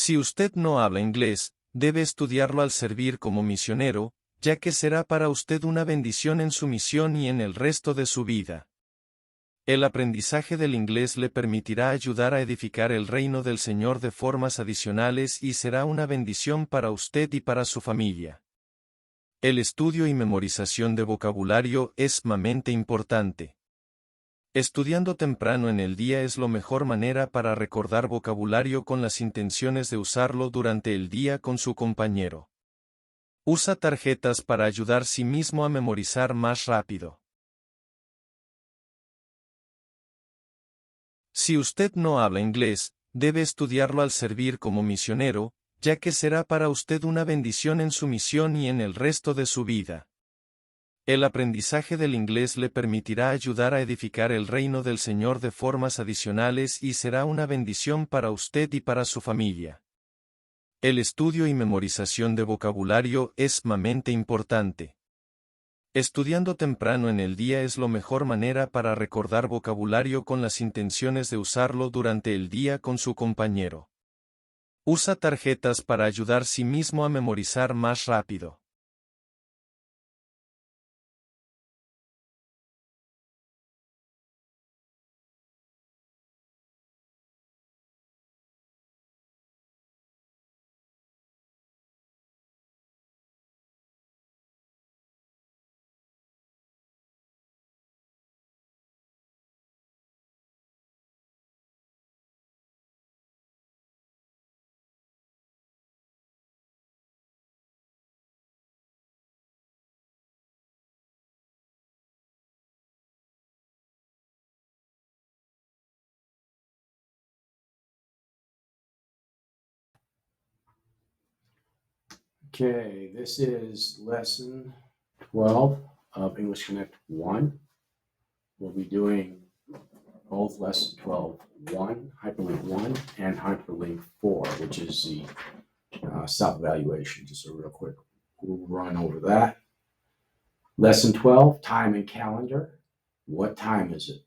Si usted no habla inglés, debe estudiarlo al servir como misionero, ya que será para usted una bendición en su misión y en el resto de su vida. El aprendizaje del inglés le permitirá ayudar a edificar el reino del Señor de formas adicionales y será una bendición para usted y para su familia. El estudio y memorización de vocabulario es sumamente importante. Estudiando temprano en el día es la mejor manera para recordar vocabulario con las intenciones de usarlo durante el día con su compañero. Usa tarjetas para ayudar a sí mismo a memorizar más rápido. Si usted no habla inglés, debe estudiarlo al servir como misionero, ya que será para usted una bendición en su misión y en el resto de su vida. El aprendizaje del inglés le permitirá ayudar a edificar el reino del Señor de formas adicionales y será una bendición para usted y para su familia. El estudio y memorización de vocabulario es sumamente importante. Estudiando temprano en el día es la mejor manera para recordar vocabulario con las intenciones de usarlo durante el día con su compañero. Usa tarjetas para ayudar a sí mismo a memorizar más rápido. Okay, this is lesson 12 of EnglishConnect 1. We'll be doing both lesson 12.1, hyperlink 1, and hyperlink 4, which is the self-evaluation. Just a real quick run over that. Lesson 12, time and calendar. What time is it?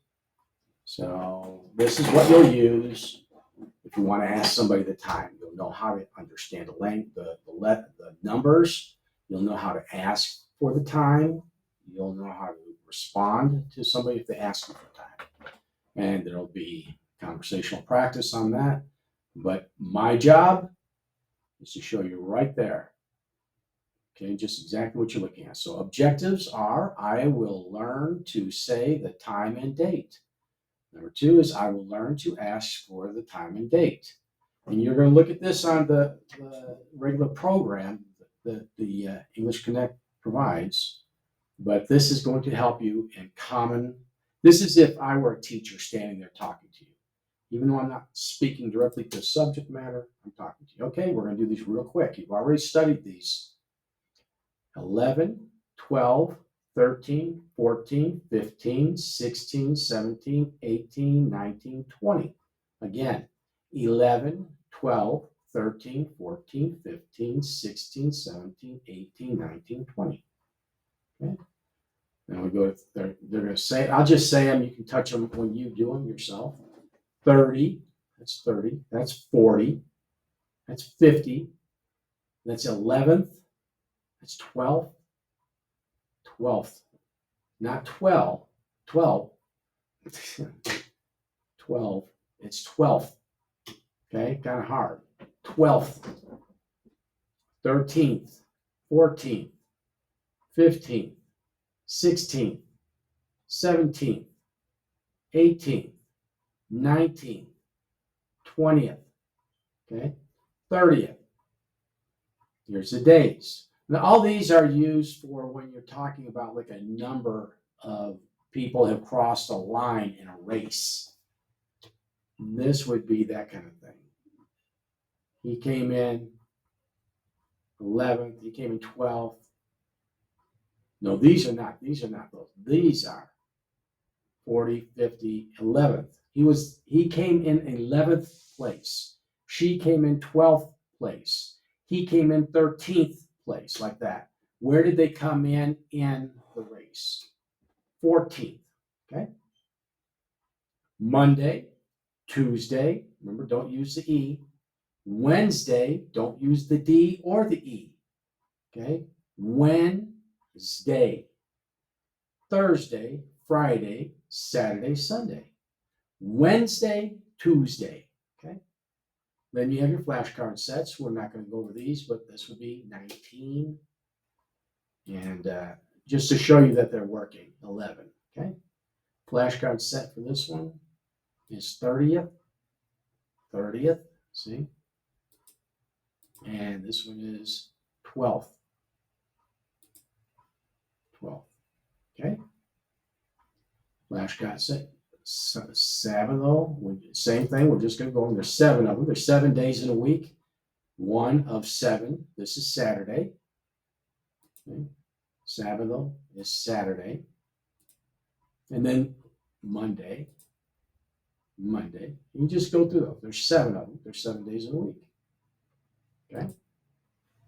So this is what you'll use if you want to ask somebody the time. You'll know how to understand the numbers. You'll know how to ask for the time. You'll know how to respond to somebody if they ask you for time. And there'll be conversational practice on that. But my job is to show you right there. Okay, just exactly what you're looking at. So objectives are, I will learn to say the time and date. Number 2 is I will learn to ask for the time and date. And you're going to look at this on the regular program that the EnglishConnect provides. But this is going to help you in common. This is if I were a teacher standing there talking to you. Even though I'm not speaking directly to the subject matter, I'm talking to you. Okay, we're going to do these real quick. You've already studied these. 11, 12, 13, 14, 15, 16, 17, 18, 19, 20. Again, 11, 12, 13, 14, 15, 16, 17, 18, 19, 20. Okay. Then we go to, they're going to say, I'll just say them. You can touch them when you do them yourself. 30, that's 30. That's 40. That's 50. That's 11th. That's 12th. 12th. Not 12. 12. 12. It's 12th. Okay, kind of hard. 12th. 13th. 14th. 15th. 16th. 17th. 18th. 19th. 20th. Okay, 30th. Here's the days. Now, all these are used for when you're talking about like a number of people have crossed a line in a race. This would be that kind of thing. He came in 11th. He came in 12th. No, these are not those. These are 40, 50, 11th. He came in 11th place. She came in 12th place. He came in 13th place, like that. Where did they come in the race? 14th. Okay. Monday, Tuesday. Remember, don't use the E. Wednesday, don't use the D or the E. Okay? Wednesday. Thursday, Friday, Saturday, Sunday. Wednesday, Tuesday. Okay? Then you have your flashcard sets. We're not going to go over these, but this would be 19. And just to show you that they're working, 11. Okay? Flashcard set for this one is 30th. 30th. See? And this one is 12th. 12th. Okay? Flashcard set. Sabbath, though, same thing. We're just going to go over. There's 7 of them. There's 7 days in a week. 1 of 7. This is Saturday. Okay. Sabbath is Saturday. And then Monday. You just go through those. There's 7 of them. There's 7 days in a week. Okay.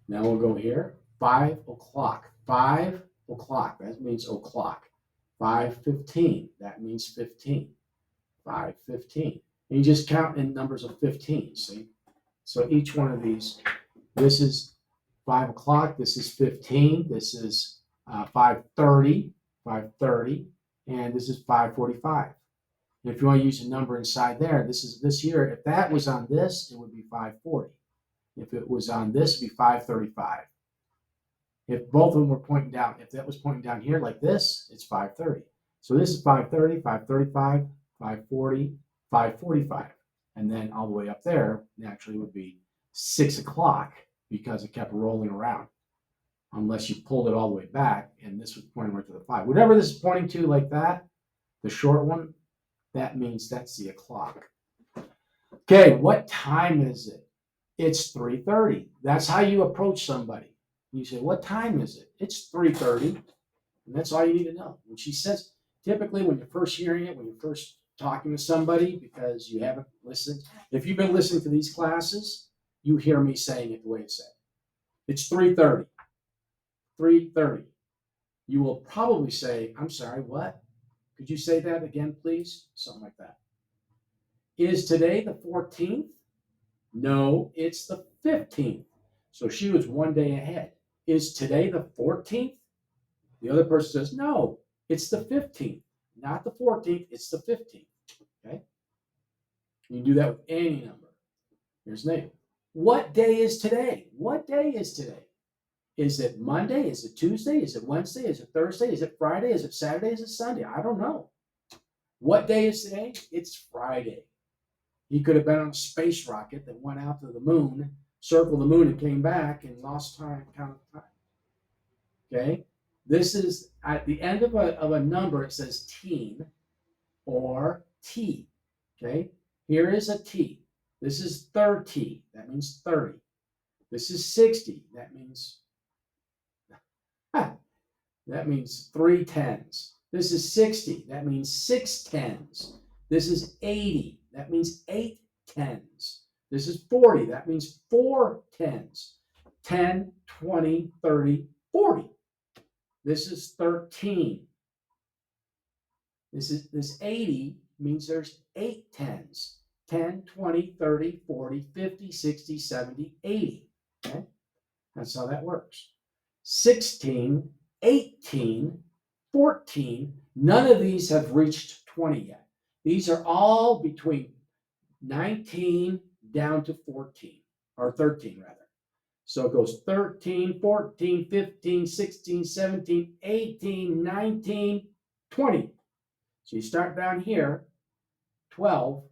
Now we'll go here. 5 o'clock. 5 o'clock. That means o'clock. 5:15. That means 15. 5:15. And you just count in numbers of 15. See? So each one of these, this is 5 o'clock. This is 15. This is 5:30. 5:30. And this is 5:45. And if you want to use a number inside there, this is this here. If that was on this, it would be 5:40. If it was on this, it'd be 5:35. If both of them were pointing down, if that was pointing down here like this, it's 5:30. So this is 5:30, 5:35, 5:40, 5:45. And then all the way up there, naturally, would be 6 o'clock because it kept rolling around. Unless you pulled it all the way back, and this was pointing right to the 5. Whatever this is pointing to like that, the short one, that means that's the o'clock. Okay, what time is it? It's 3:30. That's how you approach somebody. You say, what time is it? It's 3:30. And that's all you need to know. When she says, typically when you're first hearing it, when you're first talking to somebody, because you haven't listened, if you've been listening to these classes, you hear me saying it the way it's said. It's 3:30. 3:30. You will probably say, I'm sorry, what? Could you say that again, please? Something like that. Is today the 14th? No, it's the 15th. So she was 1 day ahead. Is today the 14th? The other person says, no, it's the 15th. Not the 14th, it's the 15th. Okay? You do that with any number. Here's the name. What day is today? What day is today? Is it Monday? Is it Tuesday? Is it Wednesday? Is it Thursday? Is it Friday? Is it Saturday? Is it Sunday? I don't know. What day is today? It's Friday. He could have been on a space rocket that went out to the moon, circled the moon, and came back and lost time, count of time. Okay? This is at the end of a number, it says teen or T. Okay? Here is a T. This is 30. That means 30. This is 60. That means 3 tens. This is 60. That means 6 tens. This is 80. That means 8 tens. This is 40. That means 4 tens. 10, 20, 30, 40. This is 13. This 80 means there's 8 tens. 10, 20, 30, 40, 50, 60, 70, 80. Okay? That's how that works. 16, 18, 14. None of these have reached 20 yet. These are all between 19 down to 14, or 13 rather. So it goes 13, 14, 15, 16, 17, 18, 19, 20. So you start down here, 12,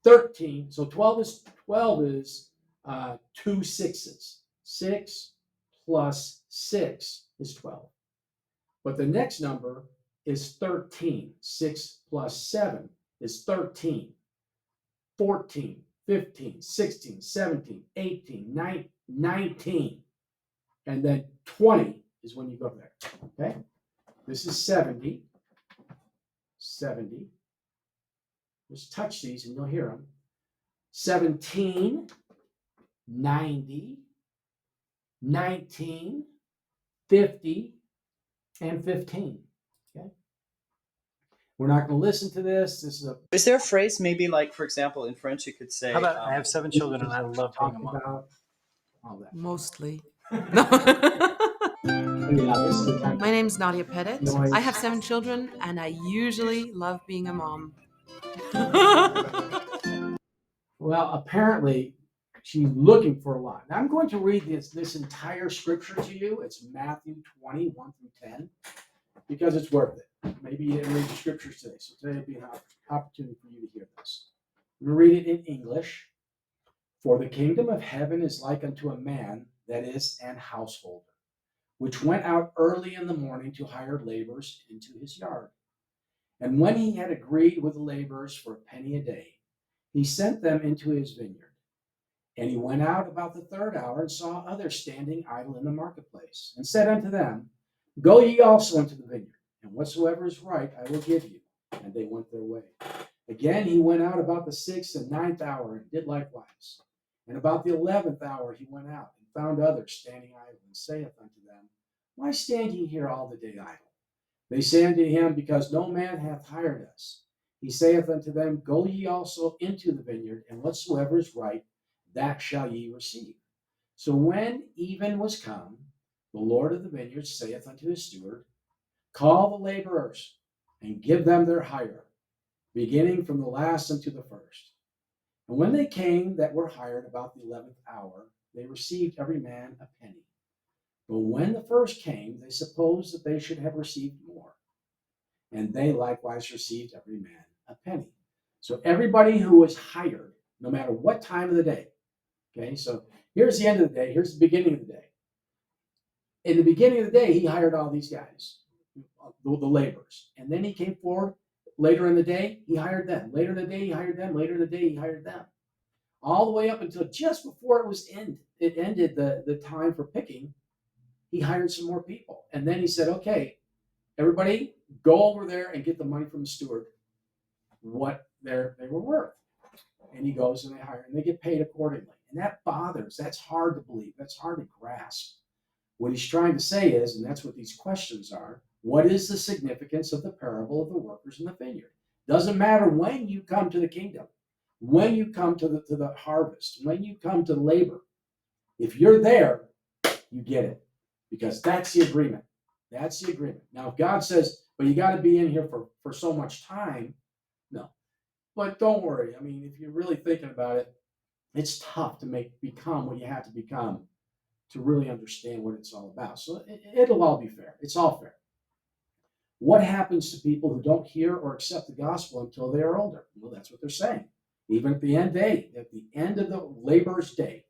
13. So 12 is 2 sixes. 6 plus 6 is 12. But the next number is 13. 6 plus 7 is 13. 14, 15, 16, 17, 18, 19. And then 20 is when you go there. Okay? This is 70. 70. Just touch these and you'll hear them. 17, 90, 19, 50, and 15. Okay? We're not going to listen to this. This is a Is there a phrase, maybe like, for example, in French, you could say, How about I have 7 children and I love being a talk mom? about all that. Mostly. Yeah, this is the type My name's Nadia Pettit. Noise. I have 7 children, and I usually love being a mom. Well, apparently, she's looking for a lot. Now, I'm going to read this entire scripture to you. It's Matthew 21 through 10, because it's worth it. Maybe you didn't read the scriptures today, so today will be an opportunity for you to hear this. I'm going to read it in English. For the kingdom of heaven is like unto a man that is an householder, which went out early in the morning to hire laborers into his yard. And when he had agreed with the laborers for a penny a day, he sent them into his vineyard. And he went out about the third hour and saw others standing idle in the marketplace, and said unto them, Go ye also into the vineyard, and whatsoever is right I will give you. And they went their way. Again he went out about the 6th and 9th hour, and did likewise. And about the 11th hour he went out, and found others standing idle, and saith unto them, Why stand ye here all the day idle? They say unto him, Because no man hath hired us. He saith unto them, Go ye also into the vineyard, and whatsoever is right, that shall ye receive. So when even was come, the Lord of the vineyard saith unto his steward, Call the laborers, and give them their hire, beginning from the last unto the first. And when they came that were hired about the 11th hour, they received every man a penny. But when the first came, they supposed that they should have received more. And they likewise received every man a penny. So everybody who was hired, no matter what time of the day, okay, so here's the end of the day, here's the beginning of the day. In the beginning of the day, he hired all these guys, the laborers. And then he came forward later in the day, he hired them. Later in the day, he hired them. Later in the day, he hired them. All the way up until just before it ended the time for picking, he hired some more people. And then he said, okay, everybody go over there and get the money from the steward, what they were worth. And he goes and they hire, and they get paid accordingly. And that bothers, that's hard to believe, that's hard to grasp. What he's trying to say is, and that's what these questions are, what is the significance of the parable of the workers in the vineyard? Doesn't matter when you come to the kingdom, when you come to the harvest, when you come to labor, if you're there, you get it, because that's the agreement. That's the agreement. Now, if God says, but you got to be in here for so much time, no. But don't worry. I mean, if you're really thinking about it, it's tough to become what you have to become to really understand what it's all about. So it'll all be fair. It's all fair. What happens to people who don't hear or accept the gospel until they are older? Well, that's what they're saying. Even at the end of the laborer's day,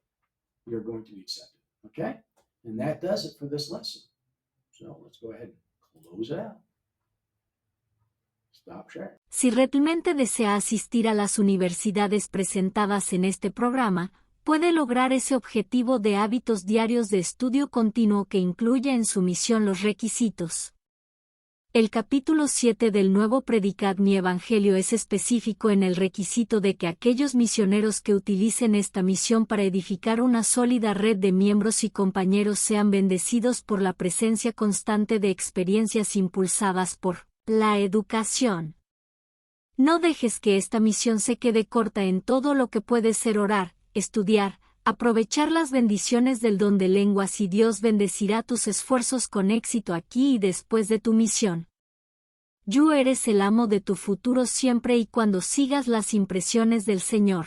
you're going to be accepted. Okay? And that does it for this lesson. So let's go ahead and close it out. Stop sharing. Si realmente desea asistir a las universidades presentadas en este programa, puede lograr ese objetivo de hábitos diarios de estudio continuo que incluye en su misión los requisitos. El capítulo 7 del nuevo Predicad mi Evangelio es específico en el requisito de que aquellos misioneros que utilicen esta misión para edificar una sólida red de miembros y compañeros sean bendecidos por la presencia constante de experiencias impulsadas por la educación. No dejes que esta misión se quede corta en todo lo que puede ser orar, estudiar, aprovechar las bendiciones del don de lenguas y Dios bendecirá tus esfuerzos con éxito aquí y después de tu misión. Tú eres el amo de tu futuro siempre y cuando sigas las impresiones del Señor.